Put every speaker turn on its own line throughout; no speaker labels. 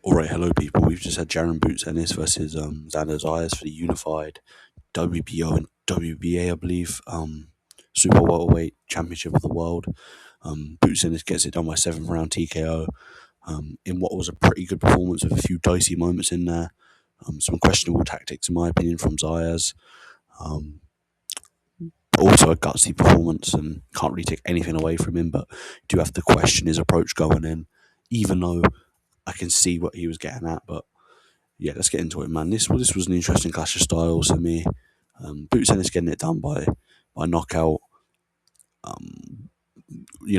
Alright, hello people. We've just had Jaron Ennis versus Xander Zayas for the unified WBO and WBA, I believe. Super welterweight championship of the world. Ennis gets it done by 7th round TKO. In what was a pretty good performance with a few dicey moments in there. Some questionable tactics, in my opinion, from Zayas. But also a gutsy performance, and can't really take anything away from him. But do have to question his approach going in, even though I can see what he was getting at. But yeah, let's get into it, man. This was an interesting clash of styles for me. Ennis getting it done by knockout.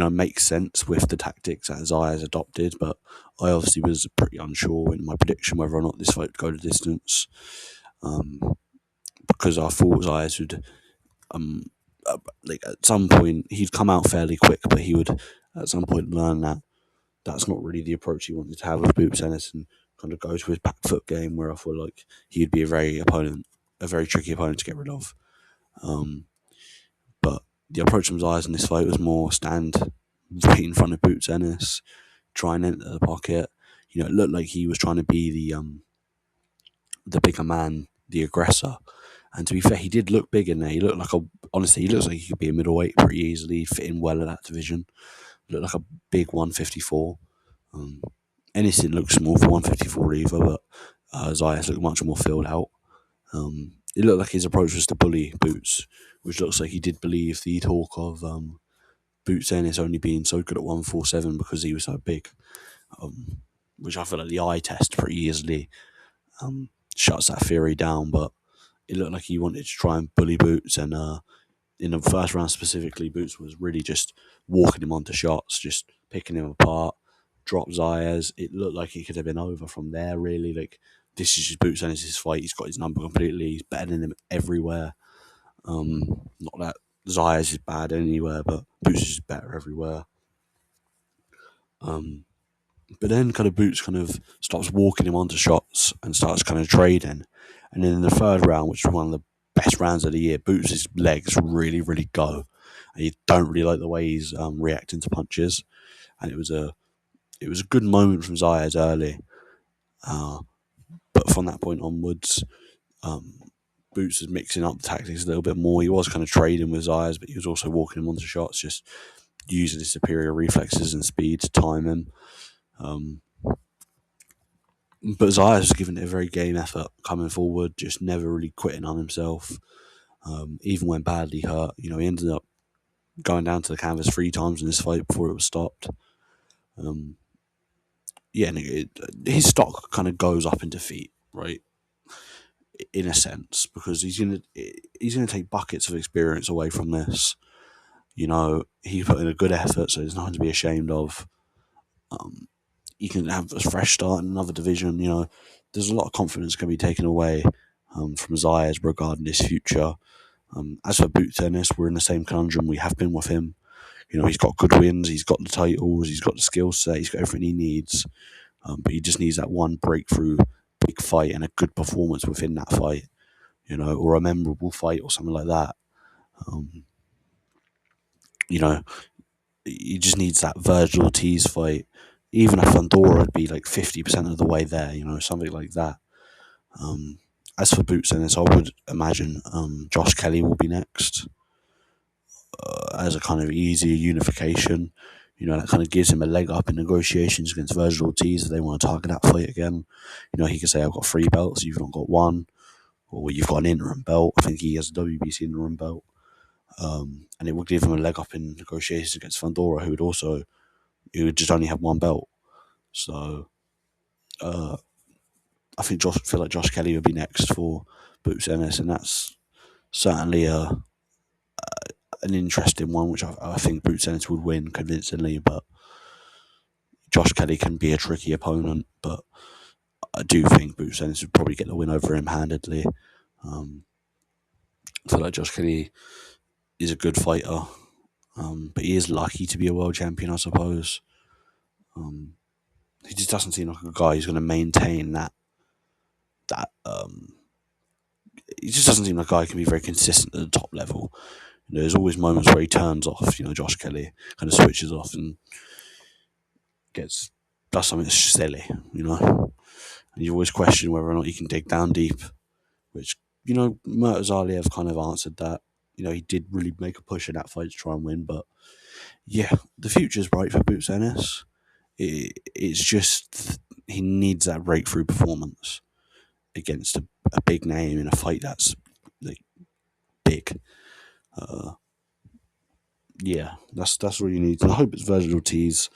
Makes sense with the tactics that Zayas adopted, but I obviously was pretty unsure in my prediction whether or not this fight would go the distance, because I thought Zayas would, at some point he'd come out fairly quick, but he would at some point learn that that's not really the approach he wanted to have with Ennis, and kind of go to his back foot game, where I feel like he'd be a very tricky opponent to get rid of. But the approach from Zayas in this fight was more stand right in front of Ennis, try and enter the pocket. It looked like he was trying to be the bigger man, the aggressor. And to be fair, he did look big in there. He looks like he could be a middleweight pretty easily, fit in well in that division. Looked like a big 154. Ennis didn't look small for 154 either, but Zayas looked much more filled out. It looked like his approach was to bully Boots, which looks like he did believe the talk of Ennis only being so good at 147 because he was so big, which I feel like the eye test pretty easily shuts that theory down. But it looked like he wanted to try and bully Boots, and in the first round specifically, Boots was really just walking him onto shots, just picking him apart, drop Zayas. It looked like it could have been over from there, really. Like, this is just Ennis' fight. He's got his number completely. He's better than him everywhere. Not that Zayas is bad anywhere, but Boots is just better everywhere. But then kind of Boots kind of stops walking him onto shots and starts kind of trading. And then in the third round, which was one of the best rounds of the year, Boots' legs really, really go. And you don't really like the way he's reacting to punches. And it was a good moment from Zayas early. But from that point onwards, Boots was mixing up the tactics a little bit more. He was kind of trading with Zayas, but he was also walking him onto shots, just using his superior reflexes and speed to time him. But Zayas was giving it a very game effort, coming forward, just never really quitting on himself. Even when badly hurt, he ended up going down to the canvas 3 times in this fight before it was stopped. And his stock kind of goes up in defeat, right? In a sense, because he's gonna take buckets of experience away from this. He put in a good effort, so there's nothing to be ashamed of. He can have a fresh start in another division. There's a lot of confidence can be taken away from Zayas regarding his future. As for Ennis, we're in the same conundrum we have been with him. He's got good wins, he's got the titles, he's got the skill set, he's got everything he needs. But he just needs that one breakthrough big fight and a good performance within that fight, or a memorable fight or something like that. He just needs that Virgil Ortiz fight. Even a Fundora would be like 50% of the way there, something like that. As for Ennis, I would imagine Josh Kelly will be next as a kind of easier unification. That kind of gives him a leg up in negotiations against Virgil Ortiz if they want to target that fight again. He can say, I've got 3 belts, you've not got 1. Or you've got an interim belt. I think he has a WBC interim belt. And it will give him a leg up in negotiations against Fundora, who would just only have 1 belt. So, I feel like Josh Kelly would be next for Ennis, and that's certainly an interesting one, which I think Ennis would win convincingly, but Josh Kelly can be a tricky opponent, but I do think Ennis would probably get the win over him handedly. I feel like Josh Kelly is a good fighter, but he is lucky to be a world champion, I suppose. He just doesn't seem like a guy who's going to maintain that. He just doesn't seem like a guy who can be very consistent at the top level. There's always moments where he turns off. Josh Kelly kind of switches off and does something silly. And you always question whether or not you can dig down deep, which, Murtazaliev kind of answered that. He did really make a push in that fight to try and win, but yeah, the future's bright for Boots Ennis. It's just he needs that breakthrough performance against a big name in a fight that's like big. Uh, yeah, that's what he needs. And I hope it's Virgil Ortiz.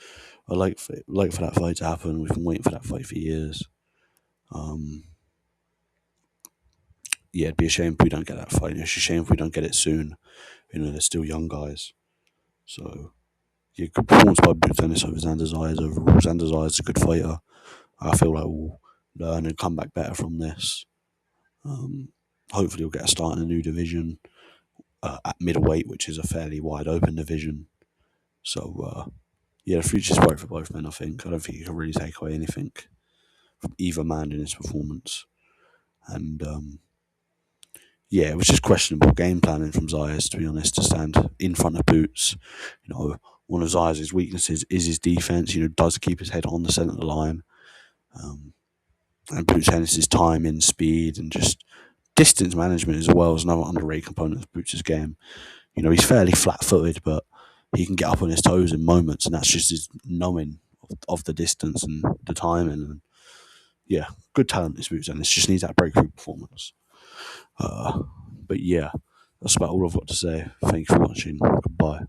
I like for that fight to happen. We've been waiting for that fight for years. Um, yeah, it'd be a shame if we don't get that fight. It's a shame if we don't get it soon. They're still young guys. So yeah, good performance by Boots Ennis over Xander Zayas overall. Xander Zayas is a good fighter. I feel like we'll learn and come back better from this. Hopefully, we'll get a start in a new division at middleweight, which is a fairly wide open division. So yeah, the future's bright for both men. I think. I don't think you can really take away anything from either man in his performance. And yeah, it was just questionable game planning from Zayas, to be honest, to stand in front of Boots. One of Zayas' weaknesses is his defense. Does keep his head on the centre of the line. And Boots Ennis' timing, speed, and just distance management as well is another underrated component of Boots' game. He's fairly flat-footed, but he can get up on his toes in moments, and that's just his knowing of the distance and the timing. And yeah, good talent is Boots Ennis. Just needs that breakthrough performance. But yeah, that's about all I've got to say. Thank you for watching. Goodbye.